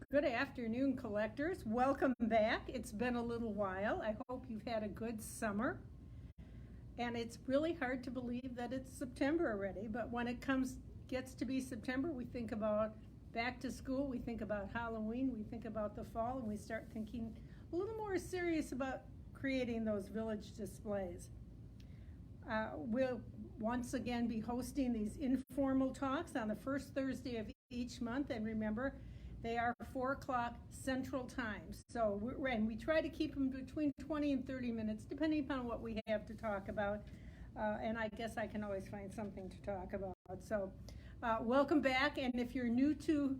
Good afternoon, collectors. Welcome back. It's been a little while. I hope you've had a good summer. And it's really hard to believe that it's September already, but when it gets to be September, we think about back to school, we think about Halloween, we think about the fall, and we start thinking a little more serious about creating those village displays. We'll once again be hosting these informal talks on the first Thursday of each month, and remember, they are 4 o'clock Central Time. So we try to keep them between 20 and 30 minutes, depending upon what we have to talk about. And I guess I can always find something to talk about. So welcome back. And if you're new to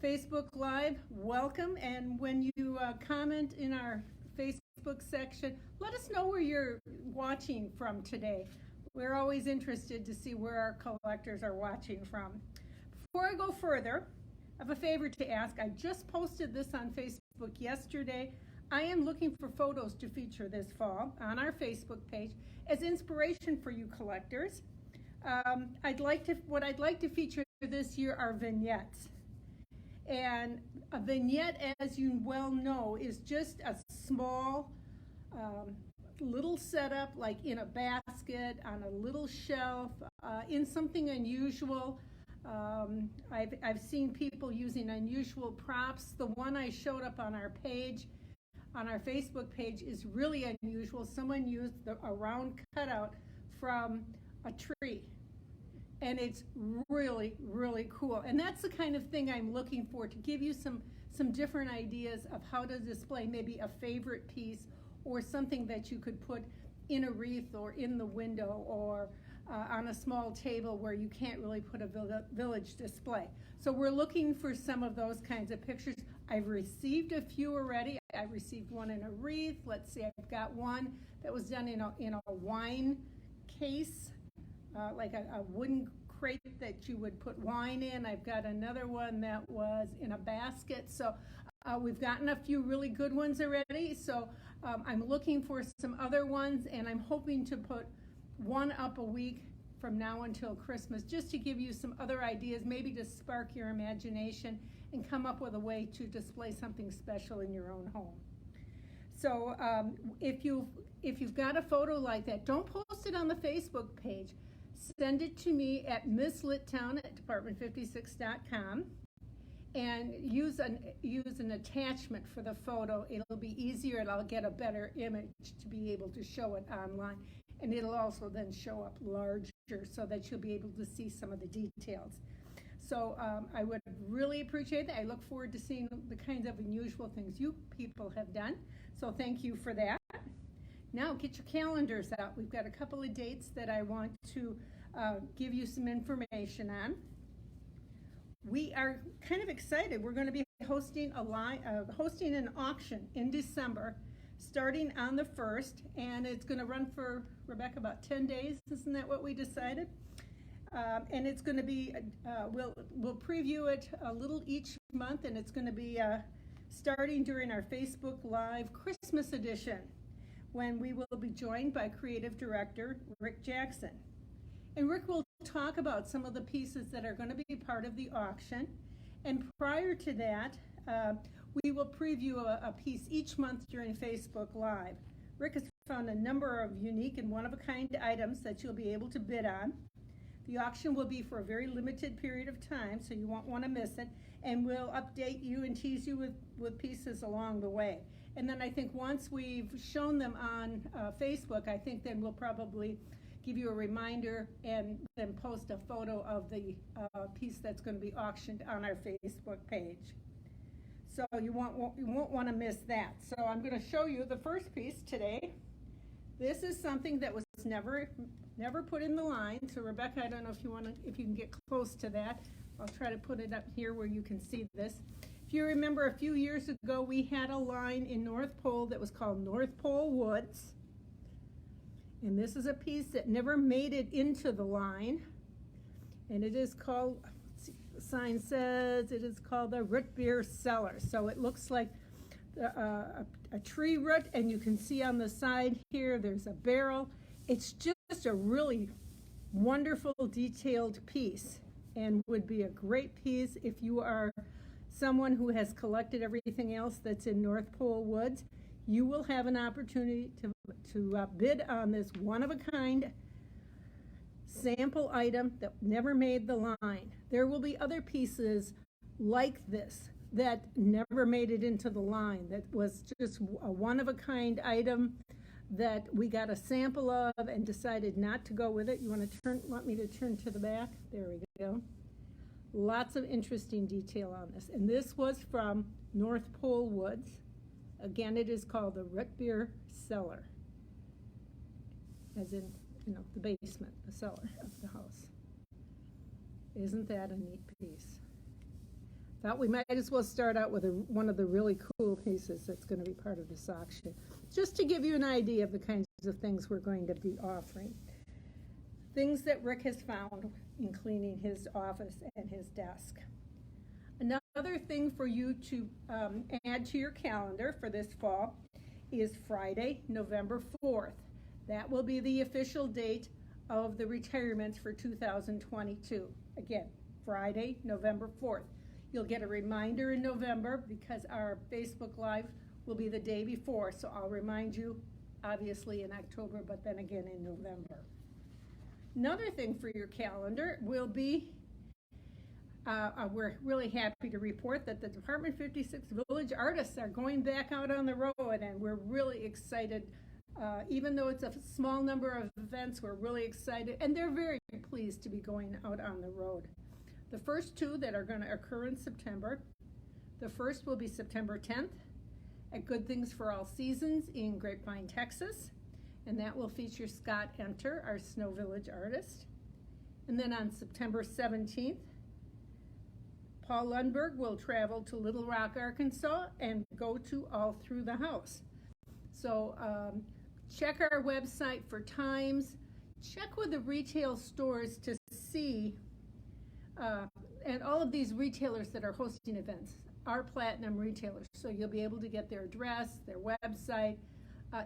Facebook Live, welcome. And when you comment in our Facebook section, let us know where you're watching from today. We're always interested to see where our collectors are watching from. Before I go further, I have a favor to ask. I just posted this on Facebook yesterday. I am looking for photos to feature this fall on our Facebook page as inspiration for you collectors. What I'd like to feature this year are vignettes. And a vignette, as you well know, is just a small little setup, like in a basket, on a little shelf, in something unusual. I've seen people using unusual props. The one I showed up on our page, on our Facebook page, is really unusual. Someone used a round cutout from a tree, and it's really, really cool. And that's the kind of thing I'm looking for, to give you some different ideas of how to display maybe a favorite piece or something that you could put in a wreath or in the window or on a small table where you can't really put a village display. So we're looking for some of those kinds of pictures. I've received a few already. I received one in a wreath. Let's see, I've got one that was done in a wine case, like a wooden crate that you would put wine in. I've got another one that was in a basket. So we've gotten a few really good ones already. So I'm looking for some other ones, and I'm hoping to put one up a week from now until Christmas, just to give you some other ideas, maybe to spark your imagination and come up with a way to display something special in your own home. So if you've got a photo like that, don't post it on the Facebook page. Send it to me at misslitttown@department56.com and use an attachment for the photo. It'll be easier, and I'll get a better image to be able to show it online. And it'll also then show up larger so that you'll be able to see some of the details. So I would really appreciate that. I look forward to seeing the kinds of unusual things you people have done. So thank you for that. Now get your calendars out. We've got a couple of dates that I want to give you some information on. We are kind of excited. We're going to be hosting an auction in December, starting on the 1st, and it's going to run for, Rebecca, about 10 days. Isn't that what we decided? And it's going to be, we'll preview it a little each month, and it's going to be starting during our Facebook Live Christmas edition, when we will be joined by Creative Director Rick Jackson. And Rick will talk about some of the pieces that are going to be part of the auction. And prior to that, we will preview a piece each month during Facebook Live. Rick has found a number of unique and one-of-a-kind items that you'll be able to bid on. The auction will be for a very limited period of time, so you won't want to miss it. And we'll update you and tease you with pieces along the way. And then I think once we've shown them on Facebook, I think then we'll probably give you a reminder and then post a photo of the piece that's going to be auctioned on our Facebook page. So you won't want to miss that. So I'm going to show you the first piece today. This is something that was never put in the line. So Rebecca, I don't know if you can get close to that. I'll try to put it up here where you can see this. If you remember, a few years ago we had a line in North Pole that was called North Pole Woods. And this is a piece that never made it into the line. And it is called, let's see, the sign says it is called the Root Beer Cellar. So it looks like a tree root, and you can see on the side here there's a barrel. It's just a really wonderful detailed piece, and would be a great piece if you are someone who has collected everything else that's in North Pole Woods, you will have an opportunity to bid on this one-of-a-kind sample item that never made the line. There will be other pieces like this that never made it into the line, that was just a one-of-a-kind item that we got a sample of and decided not to go with it. You want me to turn to the back? There we go. Lots of interesting detail on this. And this was from North Pole Woods. Again, it is called the Root Beer Cellar, as in, the basement, the cellar of the house. Isn't that a neat piece? Thought we might as well start out with one of the really cool pieces that's going to be part of this auction, just to give you an idea of the kinds of things we're going to be offering. Things that Rick has found in cleaning his office and his desk. Another thing for you to add to your calendar for this fall is Friday, November 4th. That will be the official date of the retirements for 2022. Again, Friday, November 4th. You'll get a reminder in November because our Facebook Live will be the day before, so I'll remind you, obviously, in October, but then again in November. Another thing for your calendar will be, we're really happy to report that the Department 56 Village Artists are going back out on the road, and we're really excited. Even though it's a small number of events, we're really excited, and they're very pleased to be going out on the road. The first two that are going to occur in September, the first will be September 10th at Good Things for All Seasons in Grapevine, Texas, and that will feature Scott Enter, our Snow Village artist. And then on September 17th, Paul Lundberg will travel to Little Rock, Arkansas and go to All Through the House. So check our website for times, check with the retail stores to see, and all of these retailers that are hosting events are platinum retailers, so you'll be able to get their address, their website,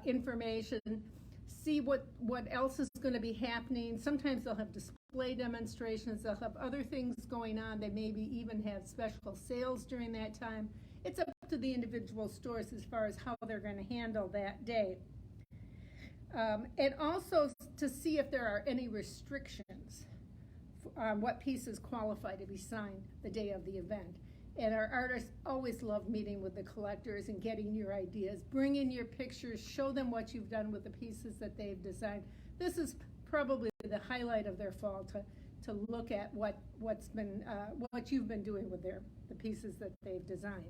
information, see what else is going to be happening. Sometimes they'll have display demonstrations, they'll have other things going on, they maybe even have special sales during that time. It's up to the individual stores as far as how they're going to handle that day. And also to see if there are any restrictions on what pieces qualify to be signed the day of the event. And our artists always love meeting with the collectors and getting your ideas. Bring in your pictures, show them what you've done with the pieces that they've designed. This is probably the highlight of their fall, to look at what you've been doing with the pieces that they've designed.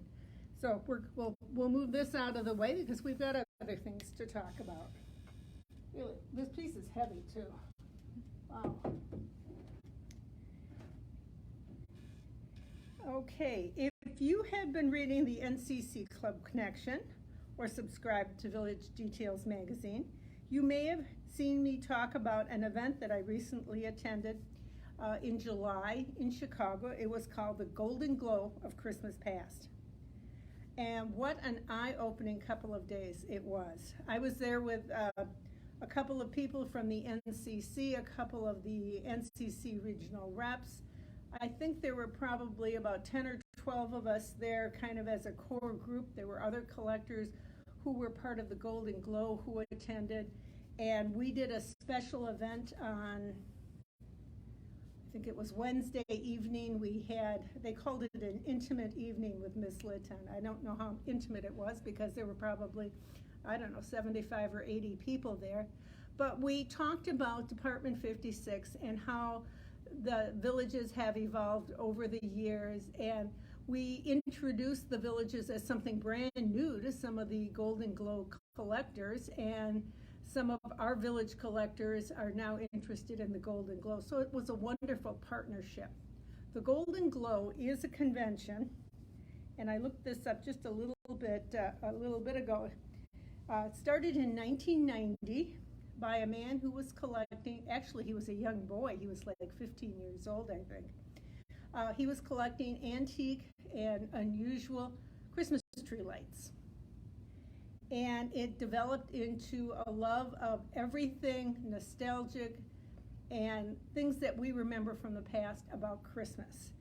So we'll move this out of the way because we've got other things to talk about. Really, this piece is heavy too. Wow. Okay, if you have been reading the NCC Club Connection or subscribed to Village Details magazine, you may have seen me talk about an event that I recently attended in July in Chicago. It was called the Golden Glow of Christmas Past. And what an eye-opening couple of days it was. I was there with a couple of people from the NCC, a couple of the NCC regional reps. I think there were probably about 10 or 12 of us there kind of as a core group. There were other collectors who were part of the Golden Glow who attended. And we did a special event on, I think it was Wednesday evening. They called it an intimate evening with Miss Litton. I don't know how intimate it was because there were probably, 75 or 80 people there. But we talked about Department 56 and how the villages have evolved over the years, and we introduced the villages as something brand new to some of the Golden Glow collectors, and some of our village collectors are now interested in the Golden Glow. So it was a wonderful partnership. The Golden Glow is a convention, and I looked this up just a little bit ago. It started in 1990 by a man who was collecting, actually he was a young boy, he was like 15 years old, I think. He was collecting antique and unusual Christmas tree lights. And it developed into a love of everything nostalgic and things that we remember from the past about Christmas.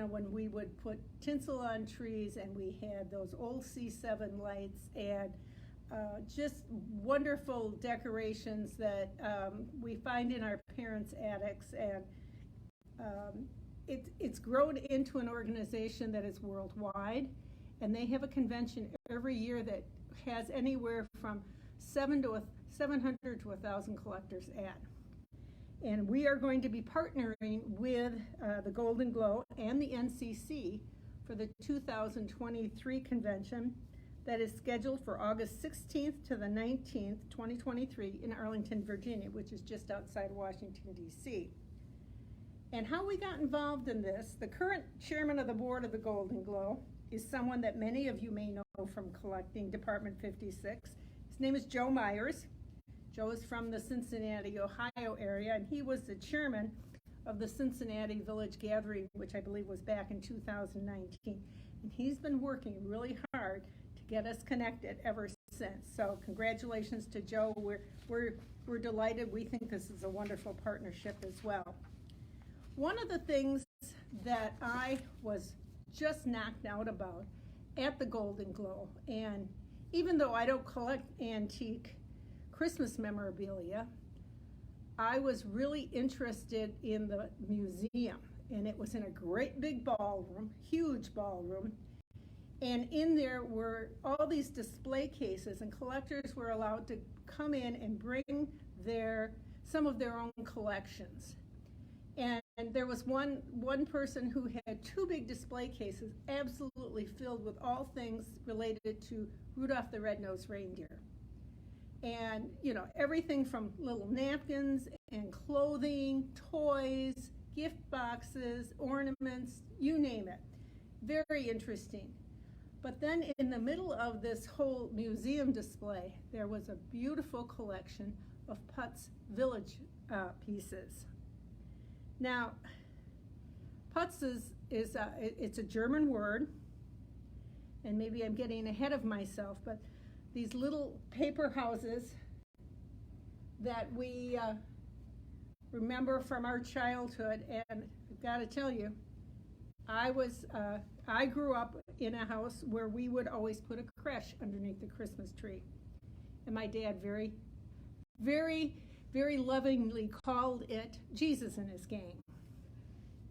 when we would put tinsel on trees, and we had those old C7 lights, and just wonderful decorations that we find in our parents' attics. And it's grown into an organization that is worldwide, and they have a convention every year that has anywhere from 700 to 1,000 collectors at. And we are going to be partnering with the Golden Glow and the NCC for the 2023 convention that is scheduled for August 16th to the 19th, 2023 in Arlington, Virginia, which is just outside Washington, D.C. And how we got involved in this, the current chairman of the board of the Golden Glow is someone that many of you may know from collecting Department 56. His name is Joe Myers. Joe is from the Cincinnati, Ohio area, and he was the chairman of the Cincinnati Village Gathering, which I believe was back in 2019. And he's been working really hard to get us connected ever since. So congratulations to Joe. We're delighted. We think this is a wonderful partnership as well. One of the things that I was just knocked out about at the Golden Glow, and even though I don't collect antique Christmas memorabilia, I was really interested in the museum, and it was in a great big ballroom, huge ballroom, and in there were all these display cases, and collectors were allowed to come in and bring some of their own collections. And there was one person who had two big display cases absolutely filled with all things related to Rudolph the Red-Nosed Reindeer. And, everything from little napkins and clothing, toys, gift boxes, ornaments, you name it. Very interesting. But then in the middle of this whole museum display, there was a beautiful collection of Putz Village pieces. Now, Putz it's a German word, and maybe I'm getting ahead of myself, but these little paper houses that we remember from our childhood, and I've got to tell you, I grew up in a house where we would always put a creche underneath the Christmas tree, and my dad very, very, very lovingly called it Jesus and his gang.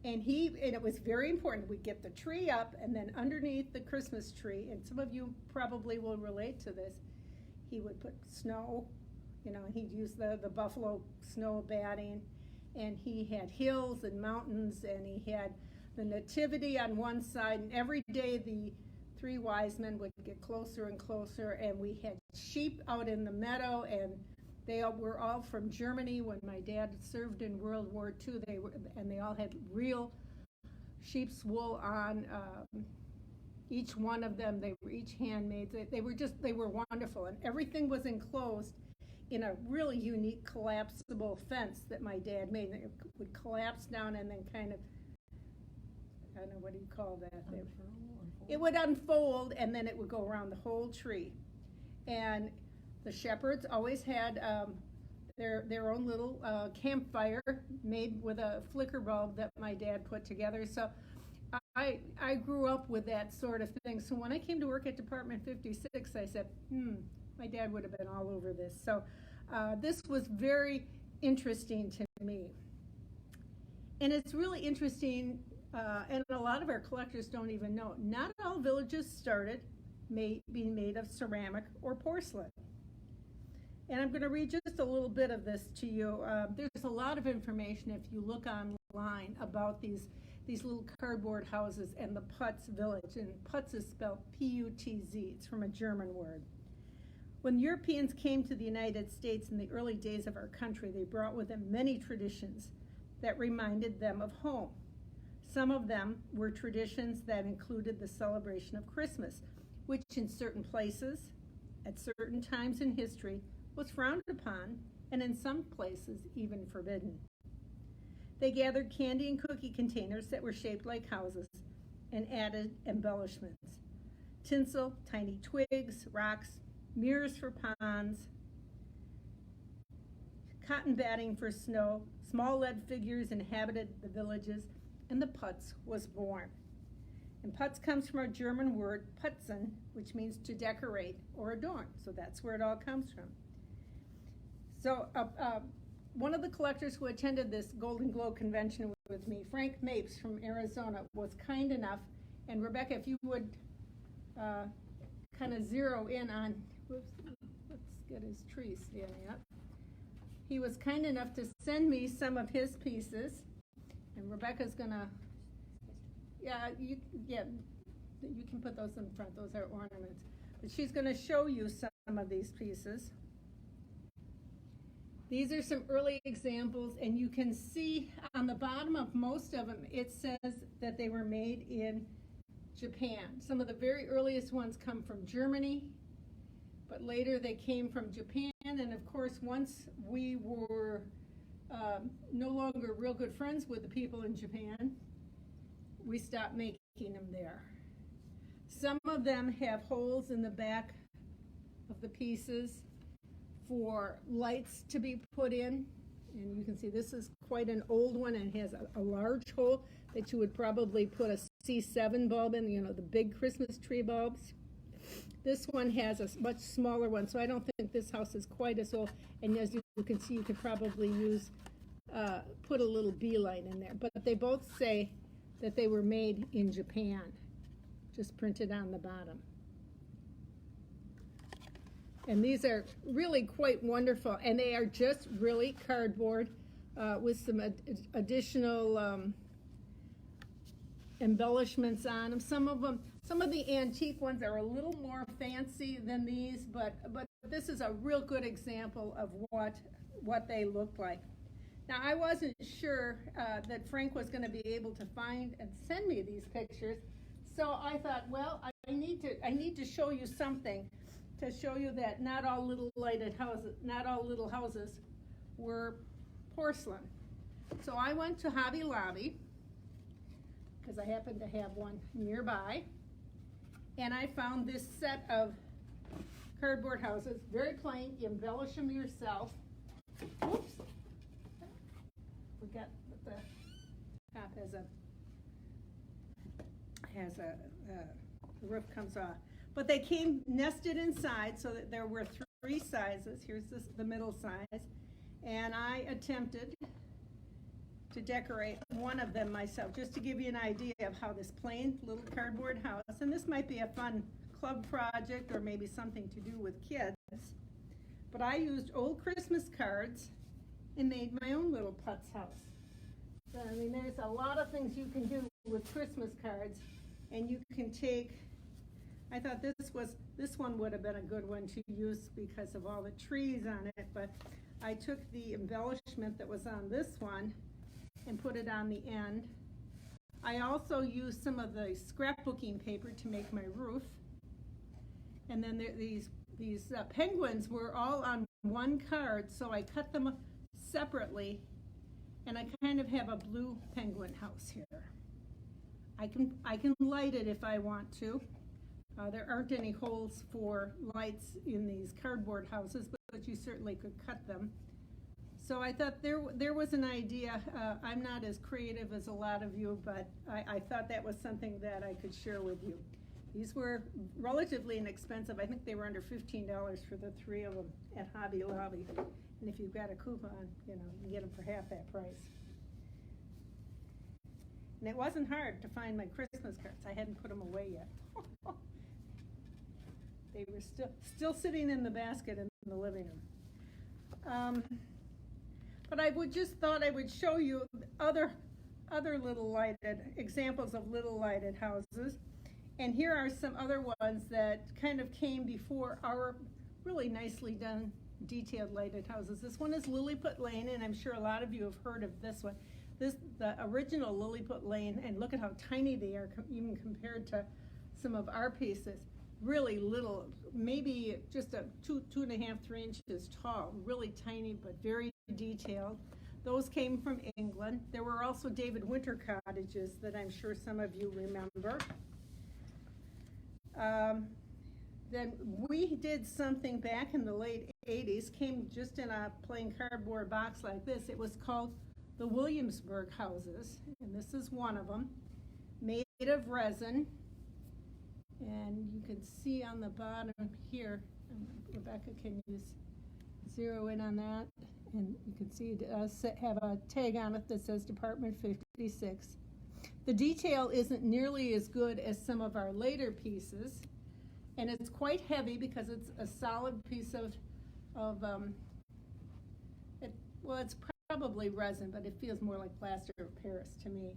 And it was very important. We'd get the tree up, and then underneath the Christmas tree, and some of you probably will relate to this, he would put snow, and he'd use the buffalo snow batting, and he had hills and mountains, and he had the nativity on one side, and every day the three wise men would get closer and closer, and we had sheep out in the meadow, and they were all from Germany. When my dad served in World War II, they all had real sheep's wool on. Each one of them, they were each handmade. They were wonderful, and everything was enclosed in a really unique collapsible fence that my dad made. It would collapse down and then kind of, I don't know, what do you call that? It would unfold, and then it would go around the whole tree. And the shepherds always had their own little campfire made with a flicker bulb that my dad put together. So I grew up with that sort of thing. So when I came to work at Department 56, I said, my dad would have been all over this. So this was very interesting to me. And it's really interesting, and a lot of our collectors don't even know, not all villages started being made of ceramic or porcelain. And I'm going to read just a little bit of this to you. There's a lot of information if you look online about these little cardboard houses and the Putz village. And Putz is spelled P-U-T-Z. It's from a German word. When Europeans came to the United States in the early days of our country, they brought with them many traditions that reminded them of home. Some of them were traditions that included the celebration of Christmas, which in certain places, at certain times in history, was frowned upon, and in some places even forbidden. They gathered candy and cookie containers that were shaped like houses and added embellishments. Tinsel, tiny twigs, rocks, mirrors for ponds, cotton batting for snow, small lead figures inhabited the villages, and the Putz was born. And Putz comes from a German word, putzen, which means to decorate or adorn. So that's where it all comes from. So one of the collectors who attended this Golden Globe convention with me, Frank Mapes from Arizona, was kind enough, and Rebecca, if you would kind of zero in on, let's get his tree standing up. He was kind enough to send me some of his pieces, and Rebecca's gonna, you can put those in front, those are ornaments. But she's gonna show you some of these pieces. These are some early examples, and you can see on the bottom of most of them, it says that they were made in Japan. Some of the very earliest ones come from Germany, but later they came from Japan, and of course, once we were no longer real good friends with the people in Japan, we stopped making them there. Some of them have holes in the back of the pieces for lights to be put in, and you can see this is quite an old one and has a large hole that you would probably put a C7 bulb in, you know, the big Christmas tree bulbs. This one has a much smaller one, so I don't think this house is quite as old, and as you can see, you could probably use, put a little bee light in there, but they both say that they were made in Japan, just printed on the bottom. And these are really quite wonderful, and they are just really cardboard with some additional embellishments on them. Some of the antique ones are a little more fancy than these, but this is a real good example of what they look like. Now, I wasn't sure that Frank was going to be able to find and send me these pictures, so I thought, well, I need to show you something to show you that not all little little houses were porcelain. So I went to Hobby Lobby, because I happen to have one nearby, and I found this set of cardboard houses, very plain. You embellish them yourself. Oops. Forgot that the top the roof comes off. But they came nested inside, so that there were three sizes. Here's the middle size. And I attempted to decorate one of them myself, just to give you an idea of how this plain little cardboard house, and this might be a fun club project or maybe something to do with kids, but I used old Christmas cards and made my own little Putz house. So, I mean, there's a lot of things you can do with Christmas cards, and you can take, I thought this one would have been a good one to use because of all the trees on it, but I took the embellishment that was on this one and put it on the end. I also used some of the scrapbooking paper to make my roof. And then these penguins were all on one card, so I cut them separately, and I kind of have a blue penguin house here. I can light it if I want to. There aren't any holes for lights in these cardboard houses, but you certainly could cut them. So I thought there was an idea. I'm not as creative as a lot of you, but I thought that was something that I could share with you. These were relatively inexpensive. I think they were under $15 for the three of them at Hobby Lobby. And if you've got a coupon, you know, you can get them for half that price. And it wasn't hard to find my Christmas cards. I hadn't put them away yet. They were still sitting in the basket in the living room. But I just thought I would show you other little lighted examples of little lighted houses. And here are some other ones that kind of came before our really nicely done detailed lighted houses. This one is Lilliput Lane, and I'm sure a lot of you have heard of this one. The original Lilliput Lane, and look at how tiny they are even compared to some of our pieces. Really little, maybe just a 2.5, 3 inches tall, really tiny but very detailed. Those came from England. There were also David Winter cottages that I'm sure some of you remember. Then we did something back in the late 80s, came just in a plain cardboard box like this. It was called the Williamsburg houses. And and this is one of them, made of resin. And you can see on the bottom here, Rebecca can zero in on that, and you can see it does have a tag on it that says Department 56. The detail isn't nearly as good as some of our later pieces, and it's quite heavy because it's a solid piece of it's probably resin, but it feels more like plaster of Paris to me.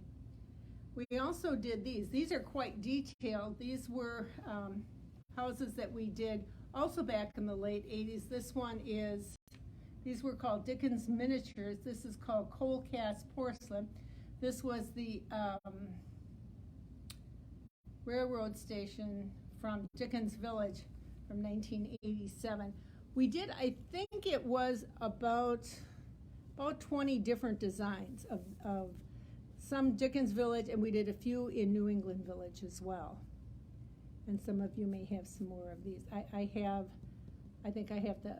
We also did these. These are quite detailed. These were houses that we did also back in the late 80s. These were called Dickens Miniatures. This is called coal cast porcelain. This was the railroad station from Dickens Village from 1987. We did, I think it was about 20 different designs of some Dickens Village, and we did a few in New England Village as well. And some of you may have some more of these. I think I have the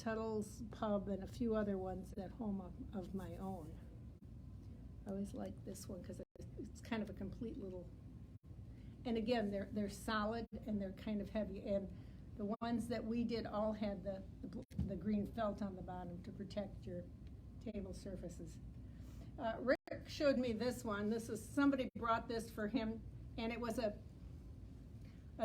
Tuttle's Pub and a few other ones at home of my own. I always like this one because it's kind of a complete little, and again, they're solid and they're kind of heavy. And the ones that we did all had the green felt on the bottom to protect your table surfaces. Rick showed me this one. This is, somebody brought this for him, and it was a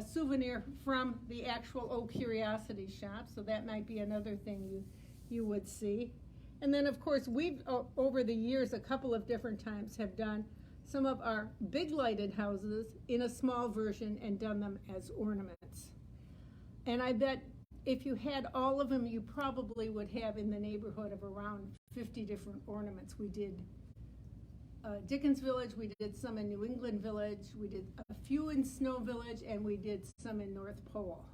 souvenir from the actual Old Curiosity shop, so that might be another thing you would see. And then, of course, we've, over the years, a couple of different times have done some of our big lighted houses in a small version and done them as ornaments. And I bet if you had all of them, you probably would have in the neighborhood of around 50 different ornaments. We did Dickens Village, we did some in New England Village, we did a few in Snow Village, and we did some in North Pole.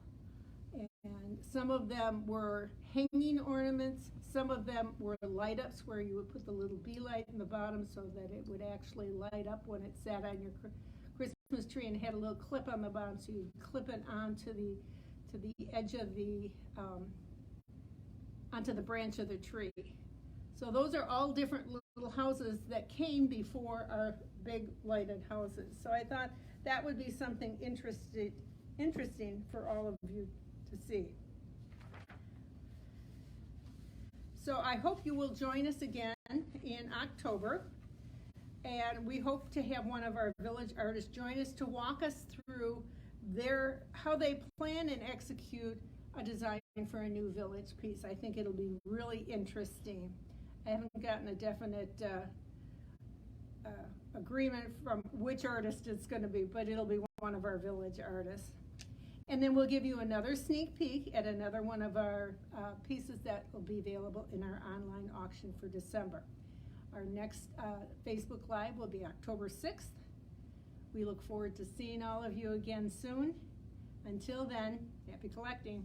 And some of them were hanging ornaments, some of them were light ups where you would put the little bee light in the bottom so that it would actually light up when it sat on your Christmas tree, and had a little clip on the bottom so you'd clip it onto the edge of the onto the branch of the tree. So those are all different little houses that came before our big lighted houses. So I thought that would be something interesting for all of you to see. So I hope you will join us again in October, and we hope to have one of our village artists join us to walk us through how they plan and execute a design for a new village piece. I think it'll be really interesting. I haven't gotten a definite agreement from which artist it's going to be, but it'll be one of our village artists. And then we'll give you another sneak peek at another one of our pieces that will be available in our online auction for December. Our next Facebook Live will be October 6th. We look forward to seeing all of you again soon. Until then, happy collecting.